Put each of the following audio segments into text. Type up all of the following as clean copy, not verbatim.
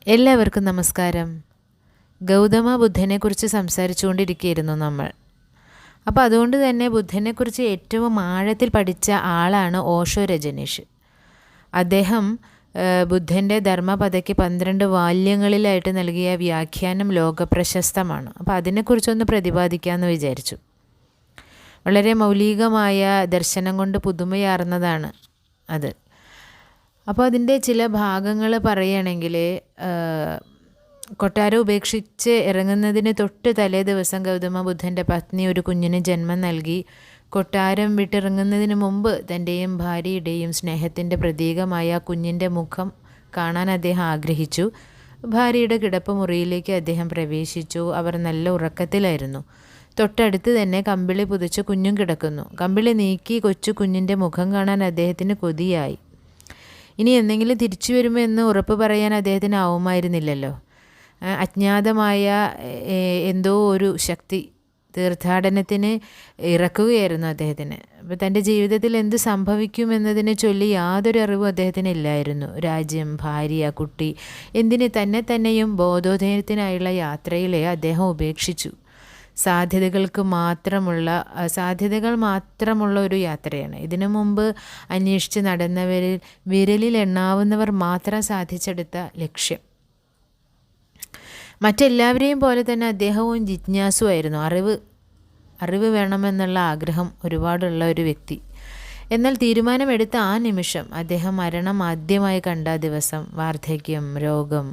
എല്ലാവർക്കും നമസ്കാരം. ഗൗതമ ബുദ്ധനെക്കുറിച്ച് സംസാരിച്ചുകൊണ്ടിരിക്കുകയായിരുന്നു നമ്മൾ. അപ്പോൾ അതുകൊണ്ട് തന്നെ ബുദ്ധനെക്കുറിച്ച് ഏറ്റവും ആഴത്തിൽ പഠിച്ച ആളാണ് ഓഷോ രജനീഷ്. അദ്ദേഹം ബുദ്ധൻ്റെ ധർമ്മപദയ്ക്ക് 12 വാല്യങ്ങളിലായിട്ട് നൽകിയ വ്യാഖ്യാനം ലോകപ്രശസ്തമാണ്. അപ്പോൾ അതിനെക്കുറിച്ചൊന്ന് പ്രതിപാദിക്കാമെന്ന് വിചാരിച്ചു. വളരെ മൗലികമായ ദർശനം കൊണ്ട് പുതുമയാർന്നതാണ് അത്. അപ്പോൾ അതിൻ്റെ ചില ഭാഗങ്ങൾ പറയുകയാണെങ്കിൽ, കൊട്ടാരം ഉപേക്ഷിച്ച് ഇറങ്ങുന്നതിന് തൊട്ട് തലേ ദിവസം ഗൗതമ ബുദ്ധൻ്റെ പത്നി ഒരു കുഞ്ഞിന് ജന്മം നൽകി. കൊട്ടാരം വിട്ടിറങ്ങുന്നതിന് മുമ്പ് തൻ്റെയും ഭാര്യയുടെയും സ്നേഹത്തിൻ്റെ പ്രതീകമായ കുഞ്ഞിൻ്റെ മുഖം കാണാൻ അദ്ദേഹം ആഗ്രഹിച്ചു. ഭാര്യയുടെ കിടപ്പ് മുറിയിലേക്ക് അദ്ദേഹം പ്രവേശിച്ചു. അവർ നല്ല ഉറക്കത്തിലായിരുന്നു. തൊട്ടടുത്ത് തന്നെ കമ്പിളി പുതച്ച് കുഞ്ഞും കിടക്കുന്നു. കമ്പിളി നീക്കി കൊച്ചു കുഞ്ഞിൻ്റെ മുഖം കാണാൻ അദ്ദേഹത്തിന് കൊതിയായി. ഇനി എന്തെങ്കിലും തിരിച്ചു വരുമ്പോൾ എന്ന് ഉറപ്പ് പറയാൻ അദ്ദേഹത്തിന് ആവുമായിരുന്നില്ലല്ലോ. അജ്ഞാതമായ എന്തോ ഒരു ശക്തി തീർത്ഥാടനത്തിന് ഇറക്കുകയായിരുന്നു അദ്ദേഹത്തിന്. അപ്പോൾ തൻ്റെ ജീവിതത്തിൽ എന്ത് സംഭവിക്കുമെന്നതിനെ ചൊല്ലി യാതൊരു അറിവും അദ്ദേഹത്തിന് ഇല്ലായിരുന്നു. രാജ്യം, ഭാര്യ, കുട്ടി, എന്തിന് തന്നെയും ബോധോദയത്തിനായുള്ള യാത്രയിലെ അദ്ദേഹം ഉപേക്ഷിച്ചു. സാധ്യതകൾ മാത്രമുള്ള ഒരു യാത്രയാണ്. ഇതിനു മുമ്പ് അന്വേഷിച്ച് നടന്നവരിൽ വിരലിൽ എണ്ണാവുന്നവർ മാത്രം സാധിച്ചെടുത്ത ലക്ഷ്യം. മറ്റെല്ലാവരെയും പോലെ തന്നെ അദ്ദേഹവും ജിജ്ഞാസുവായിരുന്നു. അറിവ് വേണമെന്നുള്ള ആഗ്രഹം ഒരുപാടുള്ള ഒരു വ്യക്തി. എന്നാൽ തീരുമാനമെടുത്ത ആ നിമിഷം, അദ്ദേഹം മരണം ആദ്യമായി കണ്ട ദിവസം, വാർദ്ധക്യം, രോഗം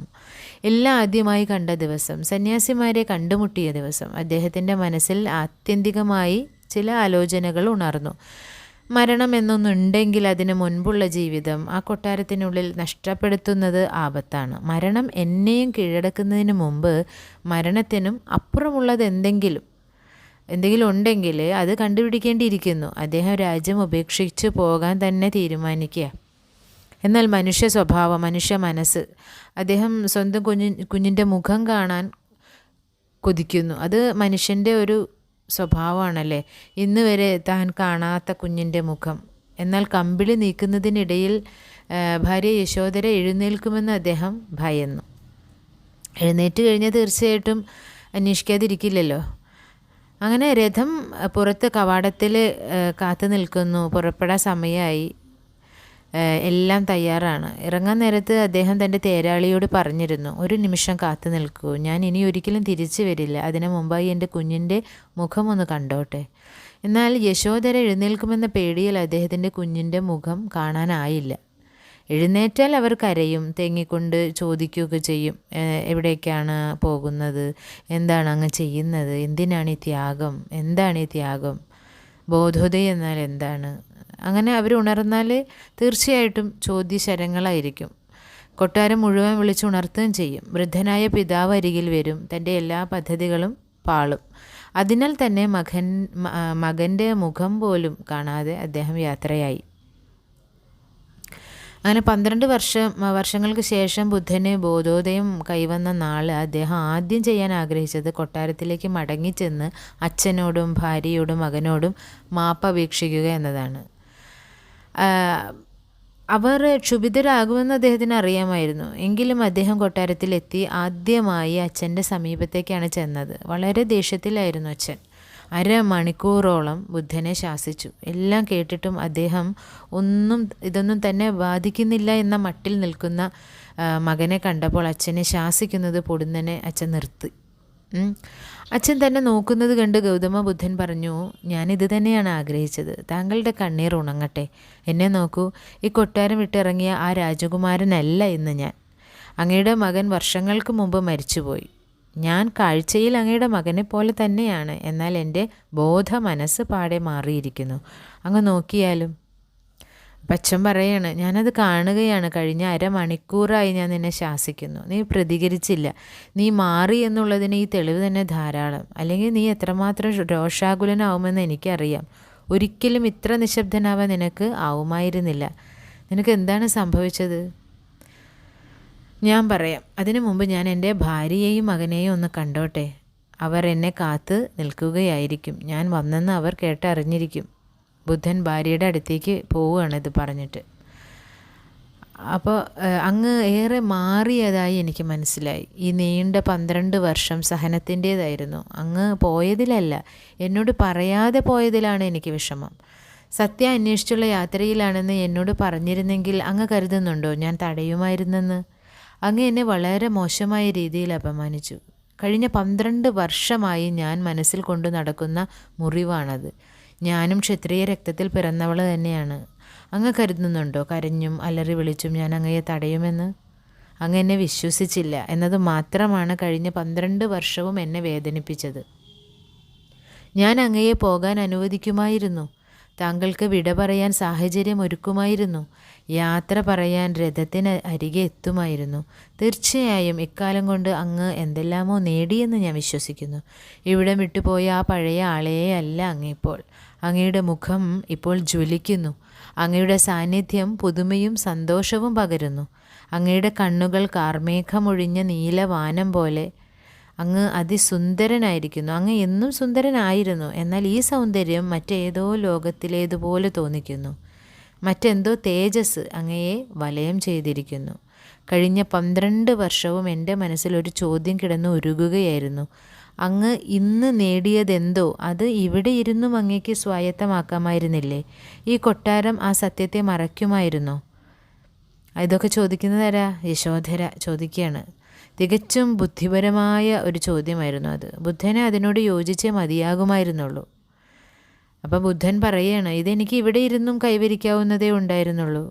എല്ലാം ആദ്യമായി കണ്ട ദിവസം, സന്യാസിമാരെ കണ്ടുമുട്ടിയ ദിവസം, അദ്ദേഹത്തിൻ്റെ മനസ്സിൽ ആത്യന്തികമായി ചില ആലോചനകൾ ഉണർന്നു. മരണം എന്നൊന്നുണ്ടെങ്കിൽ അതിന് മുൻപുള്ള ജീവിതം ആ കൊട്ടാരത്തിനുള്ളിൽ നഷ്ടപ്പെടുത്തുന്നത് ആപത്താണ്. മരണം എന്നെയും കീഴടക്കുന്നതിന് മുമ്പ് മരണത്തിനും അപ്പുറമുള്ളത് എന്തെങ്കിലും ഉണ്ടെങ്കിൽ അത് കണ്ടുപിടിക്കേണ്ടിയിരിക്കുന്നു. അദ്ദേഹം രാജ്യം ഉപേക്ഷിച്ച് പോകാൻ തന്നെ തീരുമാനിക്കുക. എന്നാൽ മനുഷ്യ സ്വഭാവം, മനുഷ്യ മനസ്സ്, അദ്ദേഹം സ്വന്തം കുഞ്ഞിൻ്റെ മുഖം കാണാൻ കൊതിക്കുന്നു. അത് മനുഷ്യൻ്റെ ഒരു സ്വഭാവമാണല്ലേ. ഇന്ന് വരെ താൻ കാണാത്ത കുഞ്ഞിൻ്റെ മുഖം. എന്നാൽ കമ്പിളി നീക്കുന്നതിനിടയിൽ ഭാര്യ യശോധര എഴുന്നേൽക്കുമെന്ന് അദ്ദേഹം ഭയന്നു. എഴുന്നേറ്റ് കഴിഞ്ഞാൽ തീർച്ചയായിട്ടും അന്വേഷിക്കാതിരിക്കില്ലല്ലോ. അങ്ങനെ രഥം പുറത്ത് കവാടത്തിൽ കാത്തു നിൽക്കുന്നു. പുറപ്പെടാൻ സമയമായി. എല്ലാം തയ്യാറാണ്. ഇറങ്ങാൻ നേരത്ത് അദ്ദേഹം തൻ്റെ തേരാളിയോട് പറഞ്ഞിരുന്നു, ഒരു നിമിഷം കാത്തു നിൽക്കൂ, ഞാൻ ഇനി ഒരിക്കലും തിരിച്ചു വരില്ല. അതിനു മുമ്പായി എൻ്റെ കുഞ്ഞിൻ്റെ മുഖമൊന്ന് കണ്ടോട്ടെ. എന്നാൽ യശോധര എഴുന്നേൽക്കുമെന്ന പേടിയിൽ അദ്ദേഹത്തിൻ്റെ കുഞ്ഞിൻ്റെ മുഖം കാണാനായില്ല. എഴുന്നേറ്റാൽ അവർ കരയും, തേങ്ങിക്കൊണ്ട് ചോദിക്കുകയൊക്കെ ചെയ്യും, എവിടേക്കാണ് പോകുന്നത്, എന്താണ് അങ്ങ് ചെയ്യുന്നത്, എന്തിനാണ് ഈ ത്യാഗം, എന്താണ് ഈ ത്യാഗം, ബോധോദയം എന്നാൽ എന്താണ്. അങ്ങനെ അവർ ഉണർന്നാൽ തീർച്ചയായിട്ടും ചോദ്യശരങ്ങളായിരിക്കും. കൊട്ടാരം മുഴുവൻ വിളിച്ചുണർത്തുകയും ചെയ്യും. വൃദ്ധനായ പിതാവ് അരികിൽ വരും. തൻ്റെ എല്ലാ പദ്ധതികളും പാളും. അതിനാൽ തന്നെ മകൻ്റെ മുഖം പോലും കാണാതെ അദ്ദേഹം യാത്രയായി. അങ്ങനെ 12 വർഷങ്ങൾക്ക് ശേഷം ബുദ്ധന് ബോധോദയം കൈവന്ന നാൾ അദ്ദേഹം ആദ്യം ചെയ്യാൻ ആഗ്രഹിച്ചത് കൊട്ടാരത്തിലേക്ക് മടങ്ങിച്ചെന്ന് അച്ഛനോടും ഭാര്യയോടും മകനോടും മാപ്പപേക്ഷിക്കുക എന്നതാണ്. അവർ ക്ഷുഭിതരാകുമെന്ന് അദ്ദേഹത്തിന് അറിയാമായിരുന്നു. എങ്കിലും അദ്ദേഹം കൊട്ടാരത്തിലെത്തി ആദ്യമായി അച്ഛൻ്റെ സമീപത്തേക്കാണ് ചെന്നത്. വളരെ ദേഷ്യത്തിലായിരുന്നു അച്ഛൻ. അരമണിക്കൂറോളം ബുദ്ധനെ ശാസിച്ചു. എല്ലാം കേട്ടിട്ടും അദ്ദേഹം ഇതൊന്നും തന്നെ ബാധിക്കുന്നില്ല എന്ന മട്ടിൽ നിൽക്കുന്ന മകനെ കണ്ടപ്പോൾ അച്ഛനെ ശാസിക്കുന്നത് പൊടുന്നനെ അച്ഛൻ നിർത്തി. അച്ഛൻ തന്നെ നോക്കുന്നത് കണ്ട് ഗൗതമ ബുദ്ധൻ പറഞ്ഞു, ഞാനിത് തന്നെയാണ് ആഗ്രഹിച്ചത്. താങ്കളുടെ കണ്ണീർ ഉണങ്ങട്ടെ. എന്നെ നോക്കൂ, ഈ കൊട്ടാരം വിട്ടിറങ്ങിയ ആ രാജകുമാരനല്ല ഇന്ന് ഞാൻ. അങ്ങയുടെ മകൻ വർഷങ്ങൾക്ക് മുമ്പ് മരിച്ചുപോയി. ഞാൻ കാഴ്ചയിൽ അങ്ങയുടെ മകനെ പോലെ തന്നെയാണ്. എന്നാൽ എൻ്റെ ബോധ മനസ്സ് പാടെ മാറിയിരിക്കുന്നു. അങ്ങ് നോക്കിയാലും. അച്ഛൻ പറയാണ്, ഞാനത് കാണുകയാണ്. കഴിഞ്ഞ അരമണിക്കൂറായി ഞാൻ നിന്നെ ശാസിക്കുന്നു, നീ പ്രതികരിച്ചില്ല. നീ മാറി എന്നുള്ളതിന് ഈ തെളിവ് തന്നെ ധാരാളം. അല്ലെങ്കിൽ നീ എത്രമാത്രം രോഷാകുലനാവുമെന്ന് എനിക്കറിയാം. ഒരിക്കലും ഇത്ര നിശബ്ദനാവാൻ നിനക്ക് ആവുമായിരുന്നില്ല. നിനക്ക് എന്താണ് സംഭവിച്ചത്? ഞാൻ പറയാം. അതിനു മുമ്പ് ഞാൻ എൻ്റെ ഭാര്യയെയും മകനെയും ഒന്ന് കണ്ടോട്ടെ. അവർ എന്നെ കാത്ത് നിൽക്കുകയായിരിക്കും. ഞാൻ വന്നെന്ന് അവർ കേട്ടറിഞ്ഞിരിക്കും. ബുദ്ധൻ ഭാര്യയുടെ അടുത്തേക്ക് പോവുകയാണ് ഇത് പറഞ്ഞിട്ട്. അപ്പോൾ അങ്ങ് ഏറെ മാറിയതായി എനിക്ക് മനസ്സിലായി. ഈ നീണ്ട 12 വർഷം സഹനത്തിൻ്റേതായിരുന്നു. അങ്ങ് പോയതിലല്ല, എന്നോട് പറയാതെ പോയതിലാണ് എനിക്ക് വിഷമം. സത്യം അന്വേഷിച്ചുള്ള യാത്രയിലാണെന്ന് എന്നോട് പറഞ്ഞിരുന്നെങ്കിൽ അങ്ങ് കരുതുന്നുണ്ടോ ഞാൻ തടയുമായിരുന്നെന്ന്? അങ്ങ് എന്നെ വളരെ മോശമായ രീതിയിൽ അപമാനിച്ചു. കഴിഞ്ഞ 12 വർഷമായി ഞാൻ മനസ്സിൽ കൊണ്ടു നടക്കുന്ന മുറിവാണത്. ഞാനും ക്ഷത്രിയ രക്തത്തിൽ പിറന്നവൾ തന്നെയാണ്. അങ്ങ് കരുതുന്നുണ്ടോ കരഞ്ഞും അലറി വിളിച്ചും ഞാൻ അങ്ങയെ തടയുമെന്ന്? അങ്ങ് എന്നെ വിശ്വസിച്ചില്ല എന്നത് മാത്രമാണ് കഴിഞ്ഞ 12 വർഷവും എന്നെ വേദനിപ്പിച്ചത്. ഞാൻ അങ്ങയെ പോകാൻ അനുവദിക്കുമായിരുന്നു. താങ്കൾക്ക് വിട പറയാൻ സാഹചര്യം ഒരുക്കുമായിരുന്നു. യാത്ര പറയാൻ രഥത്തിന് അരികെ എത്തുമായിരുന്നു. തീർച്ചയായും ഇക്കാലം കൊണ്ട് അങ്ങ് എന്തെല്ലാമോ നേടിയെന്ന് ഞാൻ വിശ്വസിക്കുന്നു. ഇവിടം വിട്ടുപോയ ആ പഴയ ആളെയേ അല്ല അങ്ങേപ്പോൾ. അങ്ങയുടെ മുഖം ഇപ്പോൾ ജ്വലിക്കുന്നു. അങ്ങയുടെ സാന്നിധ്യം പുതുമയും സന്തോഷവും പകരുന്നു. അങ്ങയുടെ കണ്ണുകൾ കാർമേഘമൊഴിഞ്ഞ നീലവാനം പോലെ. അങ്ങ് അതിസുന്ദരനായിരിക്കുന്നു. അങ്ങ് എന്നും സുന്ദരനായിരുന്നു. എന്നാൽ ഈ സൗന്ദര്യം മറ്റേതോ ലോകത്തിലേതുപോലെ തോന്നിക്കുന്നു. മറ്റെന്തോ തേജസ് അങ്ങയെ വലയം ചെയ്തിരിക്കുന്നു. കഴിഞ്ഞ 12 വർഷവും എൻ്റെ മനസ്സിലൊരു ചോദ്യം കിടന്ന് ഉരുകുകയായിരുന്നു. അങ്ങ് ഇന്ന് നേടിയതെന്തോ അത് ഇവിടെ ഇരുന്നും അങ്ങേക്ക് സ്വായത്തമാക്കാമായിരുന്നില്ലേ? ഈ കൊട്ടാരം ആ സത്യത്തെ മറയ്ക്കുമായിരുന്നോ? ഇതൊക്കെ ചോദിക്കുന്നതാരാ? യശോധര ചോദിക്കുകയാണ്. തികച്ചും ബുദ്ധിപരമായ ഒരു ചോദ്യമായിരുന്നു അത്. ബുദ്ധനെ അതിനോട് യോജിച്ചേ മതിയാകുമായിരുന്നുള്ളൂ. അപ്പോൾ ബുദ്ധൻ പറയുകയാണ്, ഇതെനിക്ക് ഇവിടെ ഇരുന്നും കൈവരിക്കാവുന്നതേ ഉണ്ടായിരുന്നുള്ളൂ.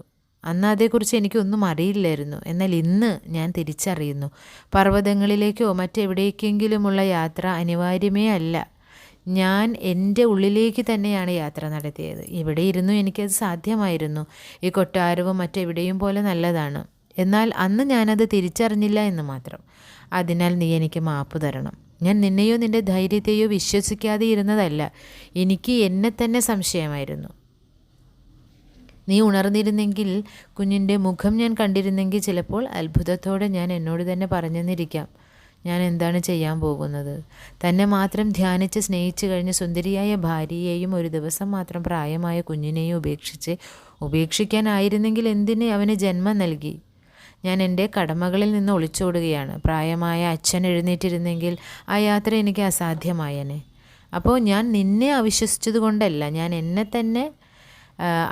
അന്ന് അതേക്കുറിച്ച് എനിക്കൊന്നും അറിയില്ലായിരുന്നു. എന്നാൽ ഇന്ന് ഞാൻ തിരിച്ചറിയുന്നു. പർവ്വതങ്ങളിലേക്കോ മറ്റെവിടേക്കെങ്കിലുമുള്ള യാത്ര അനിവാര്യമേ അല്ല. ഞാൻ എൻ്റെ ഉള്ളിലേക്ക് തന്നെയാണ് യാത്ര നടത്തിയത്. ഇവിടെ ഇരുന്നു എനിക്കത് സാധ്യമായിരുന്നു. ഈ കൊട്ടാരവും മറ്റെവിടെയും പോലെ നല്ലതാണ്. എന്നാൽ അന്ന് ഞാനത് തിരിച്ചറിഞ്ഞില്ല എന്ന് മാത്രം. അതിനാൽ നീ എനിക്ക് മാപ്പ് തരണം. ഞാൻ നിന്നെയോ നിൻ്റെ ധൈര്യത്തെയോ വിശ്വസിക്കാതെ ഇരുന്നതല്ല. എനിക്ക് എന്നെ തന്നെ സംശയമായിരുന്നു. നീ ഉണർന്നിരുന്നെങ്കിൽ, കുഞ്ഞിൻ്റെ മുഖം ഞാൻ കണ്ടിരുന്നെങ്കിൽ ചിലപ്പോൾ അത്ഭുതത്തോടെ ഞാൻ എന്നോട് തന്നെ പറഞ്ഞെന്നിരിക്കാം ഞാൻ എന്താണ് ചെയ്യാൻ പോകുന്നത്. തന്നെ മാത്രം ധ്യാനിച്ച് സ്നേഹിച്ചു കഴിഞ്ഞ സുന്ദരിയായ ഭാര്യയെയും ഒരു ദിവസം മാത്രം പ്രായമായ കുഞ്ഞിനെയും ഉപേക്ഷിക്കാനായിരുന്നെങ്കിൽ എന്തിന് അവന് ജന്മം നൽകി? ഞാൻ എൻ്റെ കടമകളിൽ നിന്ന് ഒളിച്ചോടുകയാണ്. പ്രായമായ അച്ഛൻ എഴുന്നേറ്റിരുന്നെങ്കിൽ ആ യാത്ര എനിക്ക് അസാധ്യമായേനെ. അപ്പോൾ ഞാൻ നിന്നെ അവിശ്വസിച്ചത് കൊണ്ടല്ല, ഞാൻ എന്നെ തന്നെ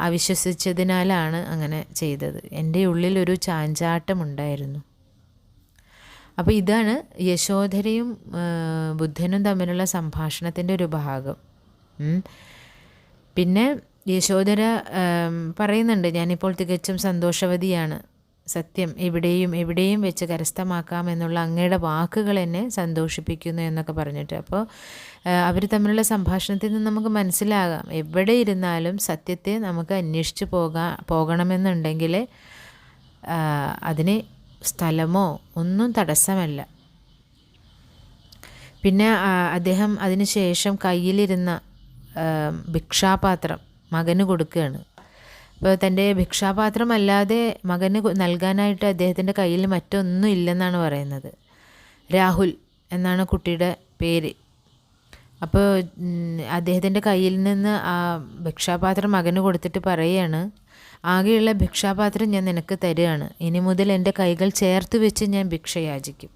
അവിശ്വസിച്ചതിനാലാണ് അങ്ങനെ ചെയ്തത്. എൻ്റെ ഉള്ളിലൊരു ചാഞ്ചാട്ടമുണ്ടായിരുന്നു. അപ്പോൾ ഇതാണ് യശോധരയും ബുദ്ധനും തമ്മിലുള്ള സംഭാഷണത്തിൻ്റെ ഒരു ഭാഗം. പിന്നെ യശോധര പറയുന്നുണ്ട്, ഞാനിപ്പോൾ തികച്ചും സന്തോഷവതിയാണ്. സത്യം എവിടെയും വെച്ച് കരസ്ഥമാക്കാമെന്നുള്ള അങ്ങയുടെ വാക്കുകൾ എന്നെ സന്തോഷിപ്പിക്കുന്നു എന്നൊക്കെ പറഞ്ഞിട്ട്. അപ്പോൾ അവർ തമ്മിലുള്ള സംഭാഷണത്തിൽ നിന്ന് നമുക്ക് മനസ്സിലാകാം, എവിടെ ഇരുന്നാലും സത്യത്തെ നമുക്ക് അന്വേഷിച്ച് പോകണമെന്നുണ്ടെങ്കിൽ അതിന് സ്ഥലമോ ഒന്നും തടസ്സമല്ല. പിന്നെ അദ്ദേഹം അതിന് ശേഷം കയ്യിലിരുന്ന ഭിക്ഷാപാത്രം മകന് കൊടുക്കുകയാണ്. അപ്പോൾ തൻ്റെ ഭിക്ഷാപാത്രമല്ലാതെ മകന് നൽകാനായിട്ട് അദ്ദേഹത്തിൻ്റെ കയ്യിൽ മറ്റൊന്നും ഇല്ലെന്നാണ് പറയുന്നത്. രാഹുൽ എന്നാണ് കുട്ടിയുടെ പേര്. അപ്പോൾ അദ്ദേഹത്തിൻ്റെ കയ്യിൽ നിന്ന് ആ ഭിക്ഷാപാത്രം മകന് കൊടുത്തിട്ട് പറയുകയാണ്, ആകെയുള്ള ഭിക്ഷാപാത്രം ഞാൻ നിനക്ക് തരികയാണ്. ഇനി മുതൽ എൻ്റെ കൈകൾ ചേർത്ത് വെച്ച് ഞാൻ ഭിക്ഷ യാചിക്കും.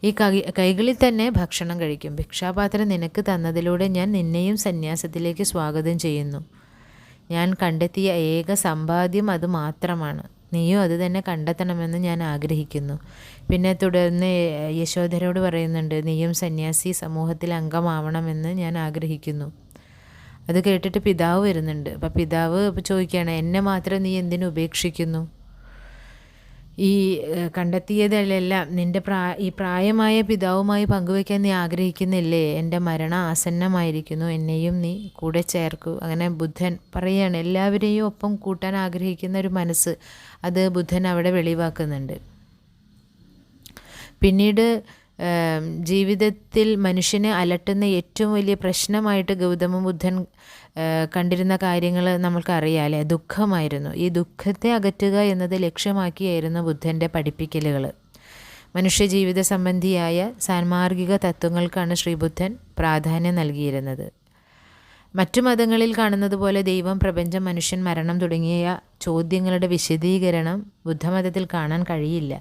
ഈ കൈകളിൽ തന്നെ ഭക്ഷണം കഴിക്കും. ഭിക്ഷാപാത്രം നിനക്ക് തന്നതിലൂടെ ഞാൻ നിന്നെയും സന്യാസത്തിലേക്ക് സ്വാഗതം ചെയ്യുന്നു. ഞാൻ കണ്ടെത്തിയ ഏക സമ്പാദ്യം അത് മാത്രമാണ്. നീയും അത് തന്നെ കണ്ടെത്തണമെന്ന് ഞാൻ ആഗ്രഹിക്കുന്നു. പിന്നെ തുടർന്ന് യശോധരയോട് പറയുന്നുണ്ട്, നീയും സന്യാസി സമൂഹത്തിൽ അംഗമാവണമെന്ന് ഞാൻ ആഗ്രഹിക്കുന്നു. അത് കേട്ടിട്ട് പിതാവ് വരുന്നുണ്ട്. അപ്പം പിതാവ് ചോദിക്കുകയാണ്, എന്നെ മാത്രം നീ എന്തിനു ഉപേക്ഷിക്കുന്നു? ഈ കണ്ടെത്തിയതിലെല്ലാം നിൻ്റെ ഈ പ്രായമായ പിതാവുമായി പങ്കുവയ്ക്കാൻ നീ ആഗ്രഹിക്കുന്നില്ലേ? എൻ്റെ മരണം ആസന്നമായിരിക്കുന്നു, എന്നെയും നീ കൂടെ ചേർക്കൂ. അങ്ങനെ ബുദ്ധൻ പറയുകയാണ്, എല്ലാവരെയും ഒപ്പം കൂട്ടാൻ ആഗ്രഹിക്കുന്ന ഒരു മനസ്സ് അത് ബുദ്ധൻ അവിടെ വെളിവാക്കുന്നുണ്ട്. പിന്നീട് ജീവിതത്തിൽ മനുഷ്യനെ അലട്ടുന്ന ഏറ്റവും വലിയ പ്രശ്നമായിട്ട് ഗൗതമ ബുദ്ധൻ കണ്ടിരുന്ന കാര്യങ്ങൾ നമ്മൾക്കറിയാമല്ലേ? ദുഃഖമായിരുന്നു. ഈ ദുഃഖത്തെ അകറ്റുക എന്നത് ലക്ഷ്യമാക്കിയായിരുന്നു ബുദ്ധൻ്റെ പഠിപ്പിക്കലുകൾ. മനുഷ്യജീവിത സംബന്ധിയായ സാൻമാർഗിക തത്വങ്ങൾക്കാണ് ശ്രീബുദ്ധൻ പ്രാധാന്യം നൽകിയിരുന്നത്. മറ്റു മതങ്ങളിൽ കാണുന്നത് പോലെ ദൈവം, പ്രപഞ്ചം, മനുഷ്യൻ, മരണം തുടങ്ങിയ ചോദ്യങ്ങളുടെ വിശദീകരണം ബുദ്ധമതത്തിൽ കാണാൻ കഴിയില്ല.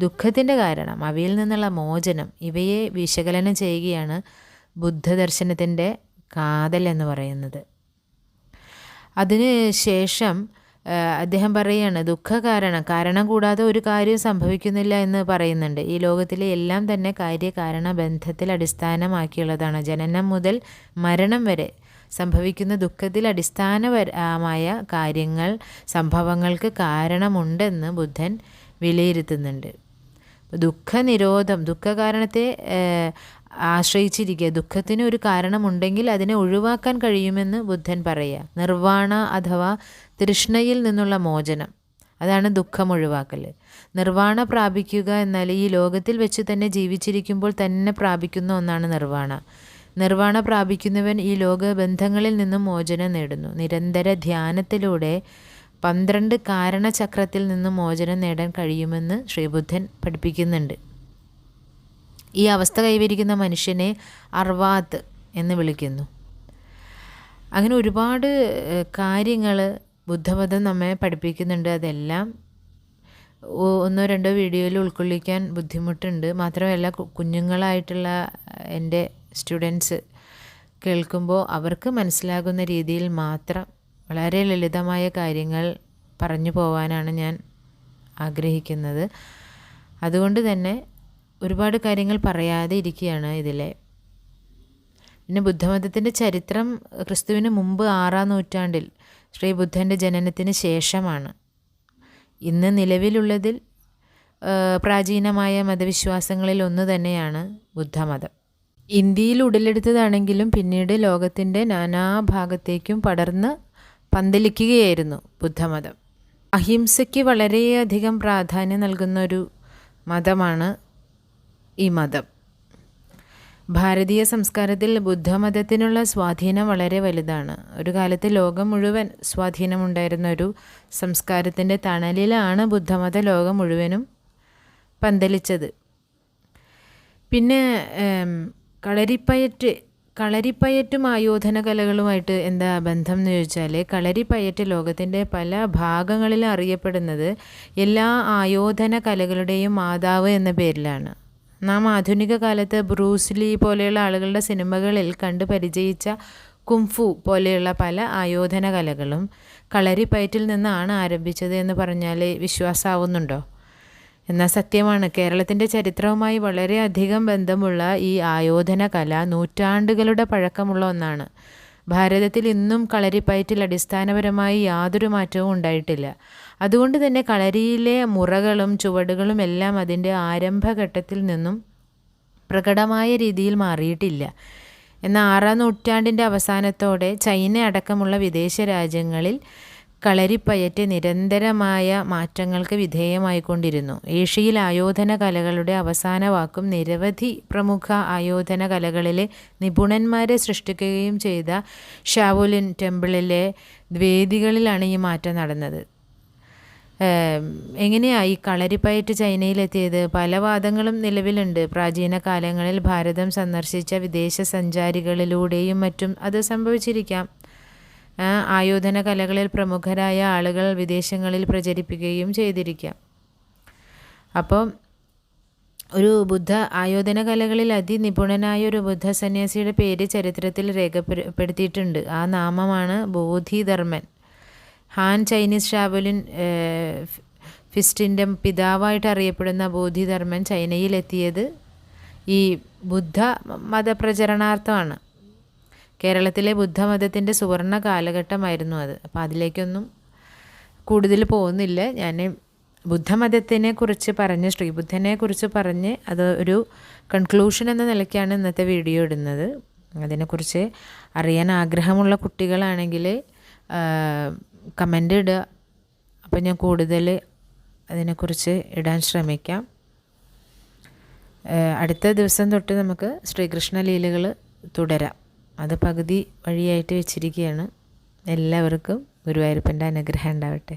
ദുഃഖത്തിൻ്റെ കാരണം, അവയിൽ നിന്നുള്ള മോചനം, ഇവയെ വിശകലനം ചെയ്യുകയാണ് ബുദ്ധദർശനത്തിൻ്റെ കാതൽ എന്ന് പറയുന്നത്. അതിന് ശേഷം അദ്ദേഹം പറയുകയാണ്, കാരണം കൂടാതെ ഒരു കാര്യം സംഭവിക്കുന്നില്ല എന്ന് പറയുന്നുണ്ട്. ഈ ലോകത്തിലെ എല്ലാം തന്നെ കാര്യകാരണ ബന്ധത്തിൽ അടിസ്ഥാനമാക്കിയുള്ളതാണ്. ജനനം മുതൽ മരണം വരെ സംഭവിക്കുന്ന ദുഃഖത്തിൽ അടിസ്ഥാനപരമായ കാര്യങ്ങൾ, സംഭവങ്ങൾക്ക് കാരണമുണ്ടെന്ന് ബുദ്ധൻ വിലയിരുത്തുന്നുണ്ട്. ദുഃഖനിരോധം, ദുഃഖകാരണത്തെ ആശ്രയിച്ചിരിക്കുക. ദുഃഖത്തിന് ഒരു കാരണമുണ്ടെങ്കിൽ അതിനെ ഒഴിവാക്കാൻ കഴിയുമെന്ന് ബുദ്ധൻ പറയുക. നിർവാണ അഥവാ തൃഷ്ണയിൽ നിന്നുള്ള മോചനം, അതാണ് ദുഃഖം ഒഴിവാക്കൽ. നിർവാണ പ്രാപിക്കുക എന്നാൽ ഈ ലോകത്തിൽ വെച്ച് തന്നെ ജീവിച്ചിരിക്കുമ്പോൾ തന്നെ പ്രാപിക്കുന്ന ഒന്നാണ് നിർവാണ. നിർവാണ പ്രാപിക്കുന്നവൻ ഈ ലോകബന്ധങ്ങളിൽ നിന്നും മോചനം നേടുന്നു. നിരന്തര ധ്യാനത്തിലൂടെ 12 കാരണചക്രത്തിൽ നിന്നും മോചനം നേടാൻ കഴിയുമെന്ന് ശ്രീബുദ്ധൻ പഠിപ്പിക്കുന്നുണ്ട്. ഈ അവസ്ഥ കൈവരിക്കുന്ന മനുഷ്യനെ അർവാത്ത് എന്ന് വിളിക്കുന്നു. അങ്ങനെ ഒരുപാട് കാര്യങ്ങൾ ബുദ്ധമതം നമ്മെ പഠിപ്പിക്കുന്നുണ്ട്. അതെല്ലാം ഒന്നോ രണ്ടോ വീഡിയോയിൽ ഉൾക്കൊള്ളിക്കാൻ ബുദ്ധിമുട്ടുണ്ട്. മാത്രമല്ല കുഞ്ഞുങ്ങളായിട്ടുള്ള എൻ്റെ സ്റ്റുഡൻസ് കേൾക്കുമ്പോൾ അവർക്ക് മനസ്സിലാകുന്ന രീതിയിൽ മാത്രം വളരെ ലളിതമായ കാര്യങ്ങൾ പറഞ്ഞു പോവാനാണ് ഞാൻ ആഗ്രഹിക്കുന്നത്. അതുകൊണ്ട് തന്നെ ഒരുപാട് കാര്യങ്ങൾ പറയാതെ ഇരിക്കുകയാണ് ഇതിലെ. പിന്നെ ബുദ്ധമതത്തിൻ്റെ ചരിത്രം ക്രിസ്തുവിന് മുമ്പ് 6-ാം നൂറ്റാണ്ടിൽ ശ്രീബുദ്ധൻ്റെ ജനനത്തിന് ശേഷമാണ്. ഇന്ന് നിലവിലുള്ളതിൽ പ്രാചീനമായ മതവിശ്വാസങ്ങളിൽ ഒന്ന് തന്നെയാണ് ബുദ്ധമതം. ഇന്ത്യയിൽ ഉടലെടുത്തതാണെങ്കിലും പിന്നീട് ലോകത്തിൻ്റെ നാനാഭാഗത്തേക്കും പടർന്ന് പന്തലിക്കുകയായിരുന്നു ബുദ്ധമതം. അഹിംസയ്ക്ക് വളരെയധികം പ്രാധാന്യം നൽകുന്ന ഒരു മതമാണ് ഈ മതം. ഭാരതീയ സംസ്കാരത്തിൽ ബുദ്ധമതത്തിനുള്ള സ്വാധീനം വളരെ വലുതാണ്. ഒരു കാലത്ത് ലോകം മുഴുവൻ സ്വാധീനമുണ്ടായിരുന്ന ഒരു സംസ്കാരത്തിൻ്റെ തണലിലാണ് ബുദ്ധമത ലോകം മുഴുവനും പന്തലിച്ചത്. പിന്നെ കളരിപ്പയറ്റും ആയോധന കലകളുമായിട്ട് എന്താ ബന്ധം എന്ന് ചോദിച്ചാൽ, കളരിപ്പയറ്റ് ലോകത്തിൻ്റെ പല ഭാഗങ്ങളിലും അറിയപ്പെടുന്നത് എല്ലാ ആയോധന കലകളുടെയും മാതാവ് എന്ന പേരിലാണ്. നാം ആധുനിക കാലത്ത് ബ്രൂസ്ലി പോലെയുള്ള ആളുകളുടെ സിനിമകളിൽ കണ്ട് പരിചയിച്ച കുംഫു പോലെയുള്ള പല ആയോധന കലകളും കളരിപ്പയറ്റിൽ നിന്നാണ് ആരംഭിച്ചത് എന്ന് പറഞ്ഞാൽ വിശ്വാസമാവുന്നുണ്ടോ? എന്നാൽ സത്യമാണ്. കേരളത്തിൻ്റെ ചരിത്രവുമായി വളരെയധികം ബന്ധമുള്ള ഈ ആയോധന കല നൂറ്റാണ്ടുകളുടെ പഴക്കമുള്ള ഒന്നാണ്. ഭാരതത്തിൽ ഇന്നും കളരിപ്പയറ്റിൽ അടിസ്ഥാനപരമായി യാതൊരു മാറ്റവും ഉണ്ടായിട്ടില്ല. അതുകൊണ്ട് തന്നെ കളരിയിലെ മുറകളും ചുവടുകളും എല്ലാം അതിൻ്റെ ആരംഭഘട്ടത്തിൽ നിന്നും പ്രകടമായ രീതിയിൽ മാറിയിട്ടില്ല. എന്നാൽ 6-ാം നൂറ്റാണ്ടിൻ്റെ അവസാനത്തോടെ ചൈന അടക്കമുള്ള വിദേശ രാജ്യങ്ങളിൽ കളരിപ്പയറ്റ് നിരന്തരമായ മാറ്റങ്ങൾക്ക് വിധേയമായിക്കൊണ്ടിരുന്നു. ഏഷ്യയിൽ ആയോധന കലകളുടെ അവസാന വാക്കും നിരവധി പ്രമുഖ ആയോധന കലകളിലെ നിപുണന്മാരെ സൃഷ്ടിക്കുകയും ചെയ്ത ഷാവോലിൻ ടെമ്പിളിലെ വേദികളിലാണ് ഈ മാറ്റം നടന്നത്. എങ്ങനെയാണ് ഈ കളരിപ്പയറ്റ് ചൈനയിലെത്തിയത്? പല വാദങ്ങളും നിലവിലുണ്ട്. പ്രാചീന കാലങ്ങളിൽ ഭാരതം സന്ദർശിച്ച വിദേശ സഞ്ചാരികളിലൂടെയും മറ്റും അത് സംഭവിച്ചിരിക്കാം. ആയോധന കലകളിൽ പ്രമുഖരായ ആളുകൾ വിദേശങ്ങളിൽ പ്രചരിപ്പിക്കുകയും ചെയ്തിരിക്കാം. അപ്പോൾ ഒരു ബുദ്ധ ആയോധന കലകളിൽ അതിനിപുണനായ ഒരു ബുദ്ധ സന്യാസിയുടെ പേര് ചരിത്രത്തിൽ രേഖപ്പെടുത്തിയിട്ടുണ്ട്. ആ നാമമാണ് ബോധിധർമ്മൻ. ഹാൻ ചൈനീസ് ഷാവോലിൻ ഫിസ്റ്റിൻ്റെ പിതാവായിട്ട് അറിയപ്പെടുന്ന ബോധിധർമ്മൻ ചൈനയിലെത്തിയത് ഈ ബുദ്ധ മതപ്രചരണാർത്ഥമാണ്. കേരളത്തിലെ ബുദ്ധമതത്തിൻ്റെ സുവർണ കാലഘട്ടമായിരുന്നു അത്. അപ്പോൾ അതിലേക്കൊന്നും കൂടുതൽ പോകുന്നില്ല. ഞാൻ ബുദ്ധമതത്തിനെക്കുറിച്ച് പറഞ്ഞ്, ശ്രീബുദ്ധനെക്കുറിച്ച് പറഞ്ഞ് അത് ഒരു കൺക്ലൂഷൻ എന്ന നിലയ്ക്കാണ് ഇന്നത്തെ വീഡിയോ ഇടുന്നത്. അതിനെക്കുറിച്ച് അറിയാൻ ആഗ്രഹമുള്ള കുട്ടികളാണെങ്കിൽ കമൻ്റ് ഇടുക. അപ്പോൾ ഞാൻ കൂടുതൽ അതിനെക്കുറിച്ച് ഇടാൻ ശ്രമിക്കാം. അടുത്ത ദിവസം തൊട്ട് നമുക്ക് ശ്രീകൃഷ്ണ ലീലകൾ തുടരാം. അത് പകുതി വഴിയായിട്ട് വെച്ചിരിക്കുകയാണ്. എല്ലാവർക്കും ഗുരുവായൂരപ്പൻ്റെ അനുഗ്രഹം ഉണ്ടാവട്ടെ.